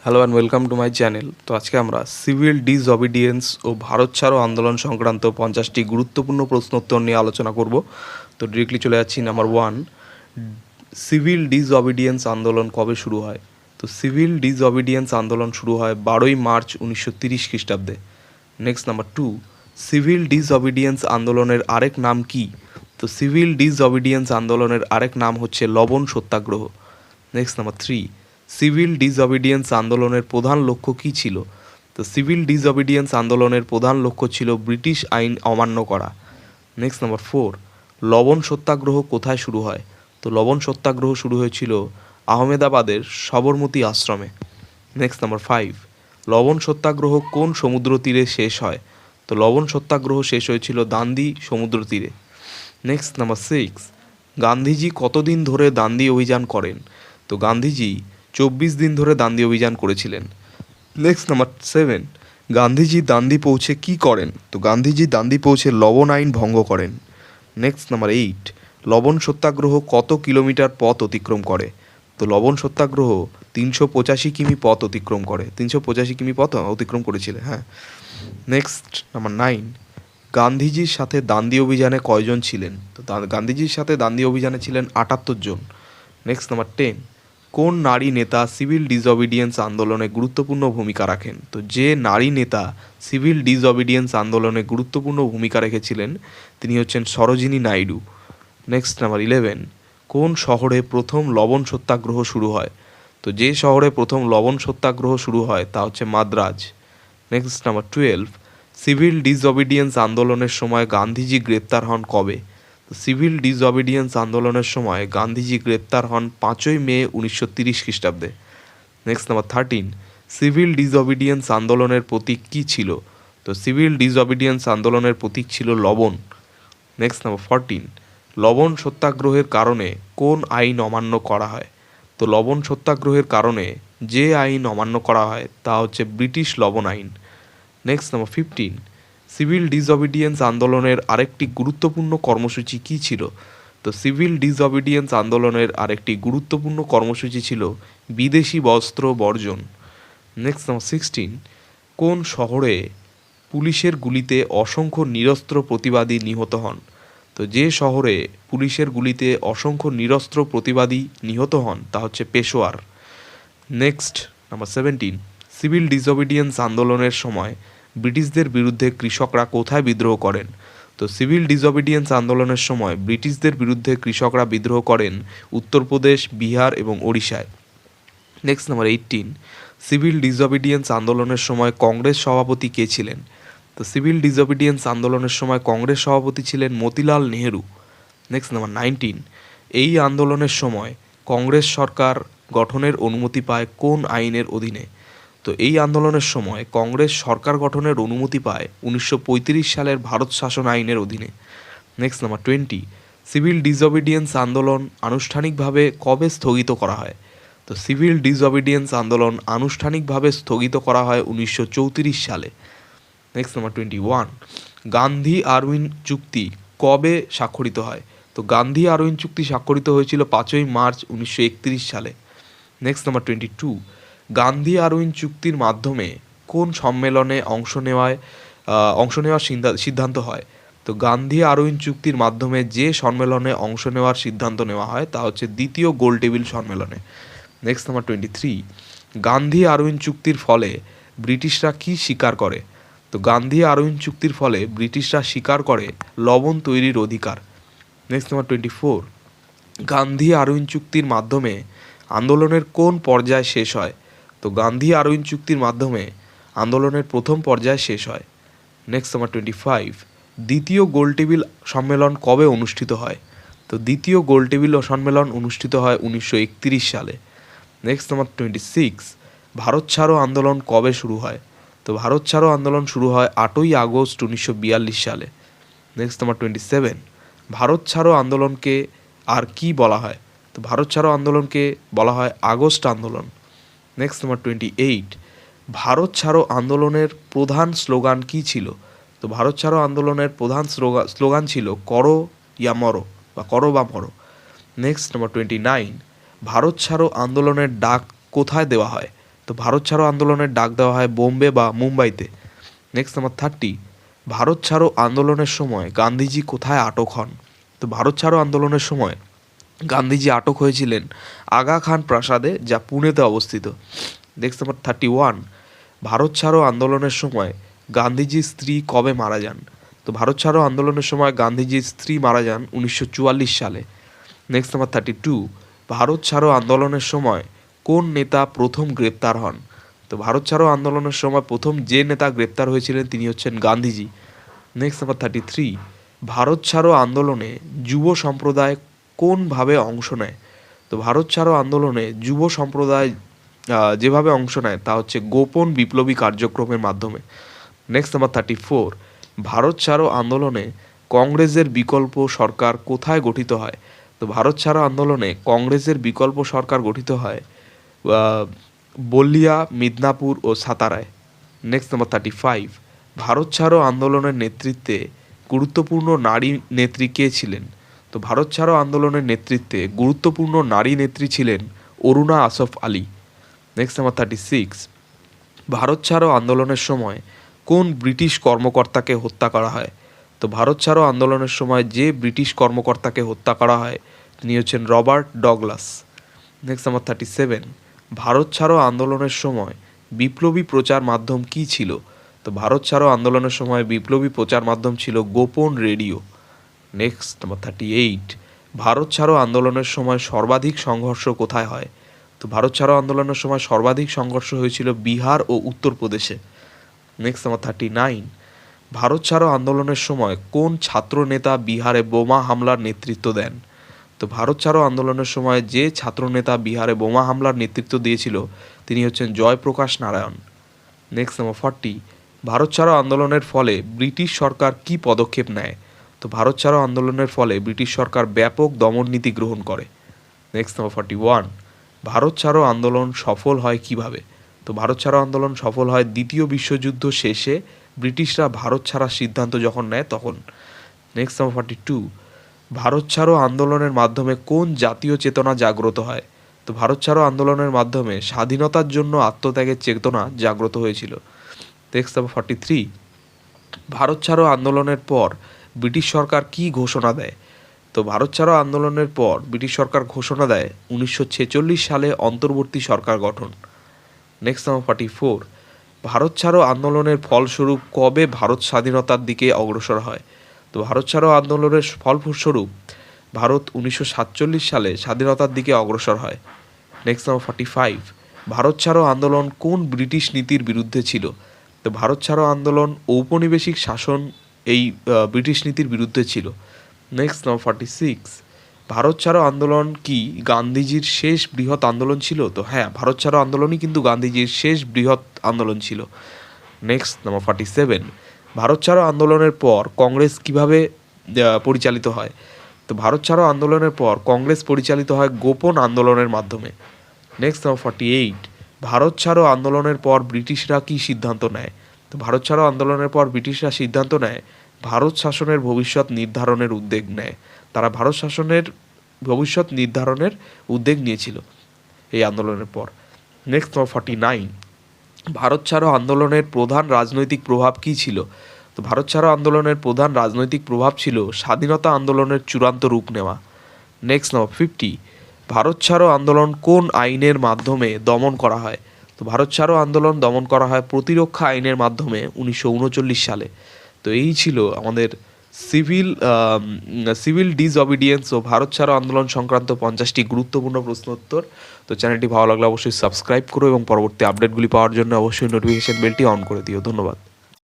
Hello and welcome to my channel. তো আজকে আমরা সিভিল ডিসঅবিডিয়েন্স ও ভারত ছাড়ো আন্দোলন সংক্রান্ত 50টি গুরুত্বপূর্ণ প্রশ্নোত্তর নিয়ে আলোচনা করব। তো ডিরেক্টলি চলে যাচ্ছি নাম্বার 1, সিভিল ডিসঅবিডিয়েন্স আন্দোলন কবে শুরু হয়? তো সিভিল ডিসঅবিডিয়েন্স আন্দোলন শুরু হয় 12ই মার্চ 1930 খ্রিস্টাব্দে। নেক্সট নাম্বার 2, সিভিল ডিসঅবিডিয়েন্স আন্দোলনের আরেক নাম কি? তো সিভিল ডিসঅবিডিয়েন্স আন্দোলনের আরেক নাম হচ্ছে লবণ সত্যাগ্রহ। নেক্সট নাম্বার 3, সিভিল ডিসঅবিডিয়েন্স আন্দোলনের প্রধান লক্ষ্য কী ছিল? তো সিভিল ডিসঅবিডিয়েন্স আন্দোলনের প্রধান লক্ষ্য ছিল ব্রিটিশ আইন অমান্য করা। নেক্সট নাম্বার 4, লবণ সত্যাগ্রহ কোথায় শুরু হয়? তো লবণ সত্যাগ্রহ শুরু হয়েছিল আহমেদাবাদের সবরমতী আশ্রমে। নেক্সট নাম্বার 5, লবণ সত্যাগ্রহ কোন সমুদ্র তীরে শেষ হয়? তো লবণ সত্যাগ্রহ শেষ হয়েছিল দান্দি সমুদ্র তীরে। নেক্সট নাম্বার 6, গান্ধীজি কতদিন ধরে দান্দি অভিযান করেন? তো গান্ধীজি 24 দিন ধরে দান্দি অভিযান করেছিলেন। নেক্সট নাম্বার 7, গান্ধীজি দান্দি পৌঁছে কি করেন? তো গান্ধীজি দান্দি পৌঁছে লবণ আইন ভঙ্গ করেন। নেক্সট নাম্বার 8, লবণ সত্যাগ্রহ কত কিলোমিটার পথ অতিক্রম করে? তো লবণ সত্যাগ্রহ 385 কিমি পথ অতিক্রম করে, 385 কিমি পথ অতিক্রম করেছিলেন। হ্যাঁ। নেক্সট নাম্বার 9, গান্ধীজির সাথে দান্দি অভিযানে কয়জন ছিলেন? তো গান্ধীজির সাথে দান্দি অভিযানে ছিলেন 78 জন। নেক্সট নাম্বার 10, কোন নারী নেতা সিভিল ডিসঅবিডিয়েন্স আন্দোলনে গুরুত্বপূর্ণ ভূমিকা রাখেন? তো যে নারী নেতা সিভিল ডিসঅবিডিয়েন্স আন্দোলনে গুরুত্বপূর্ণ ভূমিকা রেখেছিলেন তিনি হচ্ছেন সরোজিনী নাইডু। নেক্সট নাম্বার 11, কোন শহরে প্রথম লবণ সত্যাগ্রহ শুরু হয়? তো যে শহরে প্রথম লবণ সত্যাগ্রহ শুরু হয় তা হচ্ছে Madras. Next number 12, civil disobedience আন্দোলনের সময় গান্ধীজি গ্রেপ্তার হন কবে? তো সিভিল ডিসঅবিডিয়েন্স আন্দোলনের সময় গান্ধীজি গ্রেপ্তার হন 5ই মে 1930 খ্রিস্টাব্দে। নেক্সট নাম্বার 13, সিভিল ডিসঅবিডিয়েন্স আন্দোলনের প্রতীক কী ছিল? তো সিভিল ডিসঅবিডিয়েন্স আন্দোলনের প্রতীক ছিল লবণ। নেক্সট নাম্বার 14, লবণ সত্যাগ্রহের কারণে কোন আইন অমান্য করা হয়? তো লবণ সত্যাগ্রহের কারণে যে আইন অমান্য করা হয় তা হচ্ছে ব্রিটিশ লবণ আইন। নেক্সট নাম্বার 15, সিভিল ডিসঅবিডিয়েন্স আন্দোলনের আরেকটি গুরুত্বপূর্ণ কর্মসূচি কী ছিল? তো সিভিল ডিসঅবিডিয়েন্স আন্দোলনের আরেকটি গুরুত্বপূর্ণ কর্মসূচি ছিল বিদেশি বস্ত্র বর্জন। নেক্সট নাম্বার 16, কোন শহরে পুলিশের গুলিতে অসংখ্য নিরস্ত্র প্রতিবাদী নিহত হন? তো যে শহরে পুলিশের গুলিতে অসংখ্য নিরস্ত্র প্রতিবাদী নিহত হন তা হচ্ছে Peshawar. Next number 17, civil disobedience আন্দোলনের সময় ব্রিটিশদের বিরুদ্ধে কৃষকরা কোথায় বিদ্রোহ করেন? তো সিভিল ডিসঅবিডিয়েন্স আন্দোলনের সময় ব্রিটিশদের বিরুদ্ধে কৃষকরা বিদ্রোহ করেন উত্তরপ্রদেশ, বিহার এবং ওড়িশায়। নেক্সট নাম্বার 18, সিভিল ডিসঅবিডিয়েন্স আন্দোলনের সময় কংগ্রেস সভাপতি কে ছিলেন? তো সিভিল ডিসঅবিডিয়েন্স আন্দোলনের সময় কংগ্রেস সভাপতি ছিলেন মতিলাল নেহেরু। নেক্সট নাম্বার 19, এই আন্দোলনের সময় কংগ্রেস সরকার গঠনের অনুমতি পায় কোন আইনের অধীনে? তো এই আন্দোলনের সময় কংগ্রেস সরকার গঠনের অনুমতি পায় 1935 সালের ভারত শাসন আইনের অধীনে। নেক্সট নাম্বার 20, সিভিল ডিসঅবিডিয়েন্স আন্দোলন আনুষ্ঠানিকভাবে কবে স্থগিত করা হয়? তো সিভিল ডিসঅবিডিয়েন্স আন্দোলন আনুষ্ঠানিকভাবে স্থগিত করা হয় 1934 সালে। নেক্সট নাম্বার 21, গান্ধী আরউইন চুক্তি কবে স্বাক্ষরিত হয়? তো গান্ধী আরউইন চুক্তি স্বাক্ষরিত হয়েছিল 5ই মার্চ 1931 সালে। নেক্সট নাম্বার 22, গান্ধী আরউইন চুক্তির মাধ্যমে কোন সম্মেলনে অংশ নেওয়ার সিদ্ধান্ত হয়? তো গান্ধী আরউইন চুক্তির মাধ্যমে যে সম্মেলনে অংশ নেওয়ার সিদ্ধান্ত নেওয়া হয় তা হচ্ছে দ্বিতীয় গোলটেবিল সম্মেলনে। নেক্সট নাম্বার 23, গান্ধী আরউইন চুক্তির ফলে ব্রিটিশরা কি স্বীকার করে? তো গান্ধী আরউইন চুক্তির ফলে ব্রিটিশরা স্বীকার করে লবণ তৈরির অধিকার। নেক্সট নাম্বার 24, গান্ধী আরউইন চুক্তির মাধ্যমে আন্দোলনের কোন পর্যায় শেষ হয়? তো গান্ধী আরউইন চুক্তির মাধ্যমে আন্দোলনের প্রথম পর্যায় শেষ হয়। নেক্সট নাম্বার 25, দ্বিতীয় গোলটেবিল সম্মেলন কবে অনুষ্ঠিত হয়? তো দ্বিতীয় গোলটেবিল সম্মেলন অনুষ্ঠিত হয় 1931 সালে। নেক্সট নাম্বার 26, ভারত ছাড়ো আন্দোলন কবে শুরু হয়? তো ভারত ছাড়ো আন্দোলন শুরু হয় 8ই আগস্ট 1942 সালে। নেক্সট নাম্বার 27, ভারত ছাড়ো আন্দোলনকে আর কি বলা হয়? তো ভারত ছাড়ো আন্দোলনকে বলা হয় আগস্ট আন্দোলন। নেক্সট নাম্বার 28, ভারত ছাড়ো আন্দোলনের প্রধান স্লোগান কী ছিল? তো ভারত ছাড়ো আন্দোলনের প্রধান স্লোগান ছিল করো ইয়া মরো বা করো বা মরো। নেক্সট নাম্বার 29, ভারত ছাড়ো আন্দোলনের ডাক কোথায় দেওয়া হয়? তো ভারত ছাড়ো আন্দোলনের ডাক দেওয়া হয় বোম্বে বা মুম্বাইতে। নেক্সট নাম্বার 30, ভারত ছাড়ো আন্দোলনের সময় গান্ধীজি কোথায় আটক হন? তো ভারত ছাড়ো আন্দোলনের সময় গান্ধীজি আটক হয়েছিলেন আগা খান প্রাসাদে, যা পুনেতে অবস্থিত। নেক্সট নাম্বার 31, ভারত ছাড়ো আন্দোলনের সময় গান্ধীজির স্ত্রী কবে মারা যান? তো ভারত ছাড়ো আন্দোলনের সময় গান্ধীজির স্ত্রী মারা যান 1944 সালে। নেক্সট নাম্বার 32, ভারত ছাড়ো আন্দোলনের সময় কোন নেতা প্রথম গ্রেপ্তার হন? তো ভারত ছাড়ো আন্দোলনের সময় প্রথম যে নেতা গ্রেপ্তার হয়েছিলেন তিনি হচ্ছেন গান্ধীজি। নেক্সট নাম্বার 33, ভারত ছাড়ো আন্দোলনে যুব সম্প্রদায় কোনভাবে অংশ নেয়? তো ভারত ছাড়ো আন্দোলনে যুব সম্প্রদায় যেভাবে অংশ নেয় তা হচ্ছে গোপন বিপ্লবী কার্যক্রমের মাধ্যমে। নেক্সট নাম্বার 34, ভারত ছাড়ো আন্দোলনে কংগ্রেসের বিকল্প সরকার কোথায় গঠিত হয়? তো ভারত ছাড়ো আন্দোলনে কংগ্রেসের বিকল্প সরকার গঠিত হয় বল্লিয়া, মিদনাপুর ও সাতারায়। নেক্সট নাম্বার 35, ভারত ছাড়ো আন্দোলনের নেতৃত্বে গুরুত্বপূর্ণ নারী নেত্রী কে ছিলেন? তো ভারত ছাড়ো আন্দোলনের নেতৃত্বে গুরুত্বপূর্ণ নারী নেত্রী ছিলেন অরুণা আসফ আলী। নেক্সট নাম্বার 36, ভারত ছাড়ো আন্দোলনের সময় কোন ব্রিটিশ কর্মকর্তাকে হত্যা করা হয়? তো ভারত ছাড়ো আন্দোলনের সময় যে ব্রিটিশ কর্মকর্তাকে হত্যা করা হয় তিনি হচ্ছেন Robert Douglas. Next number 37, Bharat ছাড়ো আন্দোলনের সময় বিপ্লবী প্রচার মাধ্যম কী ছিল? তো ভারত ছাড়ো আন্দোলনের সময় বিপ্লবী প্রচার মাধ্যম ছিল গোপন রেডিও। নেক্সট নাম্বার 38, ভারত ছাড়ো আন্দোলনের সময় সর্বাধিক সংঘর্ষ কোথায় হয়? তো ভারত ছাড়ো আন্দোলনের সময় সর্বাধিক সংঘর্ষ হয়েছিল বিহার ও উত্তরপ্রদেশে। নেক্সট নাম্বার 39, ভারত ছাড়ো আন্দোলনের সময় কোন ছাত্র নেতা বিহারে বোমা হামলার নেতৃত্ব দেন? তো ভারত ছাড়ো আন্দোলনের সময় যে ছাত্রনেতা বিহারে বোমা হামলার নেতৃত্ব দিয়েছিল তিনি হচ্ছেন জয়প্রকাশ নারায়ণ। নেক্সট নাম্বার 40, ভারত ছাড়ো আন্দোলনের ফলে ব্রিটিশ সরকার কী পদক্ষেপ নেয়? তো ভারত ছাড়ো আন্দোলনের ফলে ব্রিটিশ সরকার ব্যাপক দমন নীতি গ্রহণ করে। নেক্সট নাম্বার 41, ভারত ছাড়ো আন্দোলন সফল হয় কিভাবে? তো ভারত ছাড়ো আন্দোলন সফল হয় দ্বিতীয় বিশ্বযুদ্ধ শেষে ব্রিটিশরা ভারত ছাড়ার সিদ্ধান্ত যখন নেয় তখন। নেক্সট নাম্বার 42, ভারত ছাড়ো আন্দোলনের মাধ্যমে কোন জাতীয় চেতনা জাগ্রত হয়? তো ভারত ছাড়ো আন্দোলনের মাধ্যমে স্বাধীনতার জন্য আত্মত্যাগের চেতনা জাগ্রত হয়েছিল। নেক্সট নাম্বার 43, ভারত ছাড়ো আন্দোলনের পর ব্রিটিশ সরকার কী ঘোষণা দেয়? তো ভারত ছাড়ো আন্দোলনের পর ব্রিটিশ সরকার ঘোষণা দেয় 1946 সালে অন্তর্বর্তী সরকার গঠন। নেক্সট নাম্বার 44, ভারত ছাড়ো আন্দোলনের ফলস্বরূপ কবে ভারত স্বাধীনতার দিকে অগ্রসর হয়? তো ভারত ছাড়ো আন্দোলনের ফলস্বরূপ ভারত 1947 সালে স্বাধীনতার দিকে অগ্রসর হয়। নেক্সট নাম্বার 45, ভারত ছাড়ো আন্দোলন কোন ব্রিটিশ নীতির বিরুদ্ধে ছিল? তো ভারত ছাড়ো আন্দোলন ঔপনিবেশিক শাসন এই ব্রিটিশ নীতির বিরুদ্ধে ছিল। নেক্সট নাম্বার 46, ভারত ছাড়ো আন্দোলন কি গান্ধীজির শেষ বৃহৎ আন্দোলন ছিল? তো হ্যাঁ, ভারত ছাড়ো আন্দোলনই কিন্তু গান্ধীজির শেষ বৃহৎ আন্দোলন ছিল। নেক্সট নাম্বার 47, ভারত ছাড়ো আন্দোলনের পর কংগ্রেস কিভাবে পরিচালিত হয়? তো ভারত ছাড়ো আন্দোলনের পর কংগ্রেস পরিচালিত হয় গোপন আন্দোলনের মাধ্যমে। নেক্সট নাম্বার 48, ভারত ছাড়ো আন্দোলনের পর ব্রিটিশরা কী সিদ্ধান্ত নেয়? তো ভারত ছাড়ো আন্দোলনের পর ব্রিটিশরা সিদ্ধান্ত নেয় ভারত শাসনের ভবিষ্যৎ নির্ধারণের উদ্যোগ নেয়। তারা ভারত শাসনের ভবিষ্যৎ নির্ধারণের উদ্যোগ নিয়েছিল এই আন্দোলনের পর। নেক্সট নাম্বার 49, ভারত ছাড়ো আন্দোলনের প্রধান রাজনৈতিক প্রভাব কী ছিল? তো ভারত ছাড়ো আন্দোলনের প্রধান রাজনৈতিক প্রভাব ছিল স্বাধীনতা আন্দোলনের চূড়ান্ত রূপ নেওয়া। নেক্সট নাম্বার 50, ভারত ছাড়ো আন্দোলন কোন আইনের মাধ্যমে দমন করা হয়? তো ভারত ছাড়ো আন্দোলন দমন করা হয় প্রতিরক্ষা আইনের মাধ্যমে 1939 সালে। তো এই ছিল আমাদের সিভিল ডিসঅবিডিয়েন্স ও ভারত ছাড়ো আন্দোলন সংক্রান্ত 50টি গুরুত্বপূর্ণ প্রশ্ন উত্তর। তো চ্যানেলটি ভালো লাগলে অবশ্যই সাবস্ক্রাইব করো এবং পরবর্তী আপডেটগুলি পাওয়ার জন্য অবশ্যই নোটিফিকেশন বেলটি অন করে দিও। ধন্যবাদ।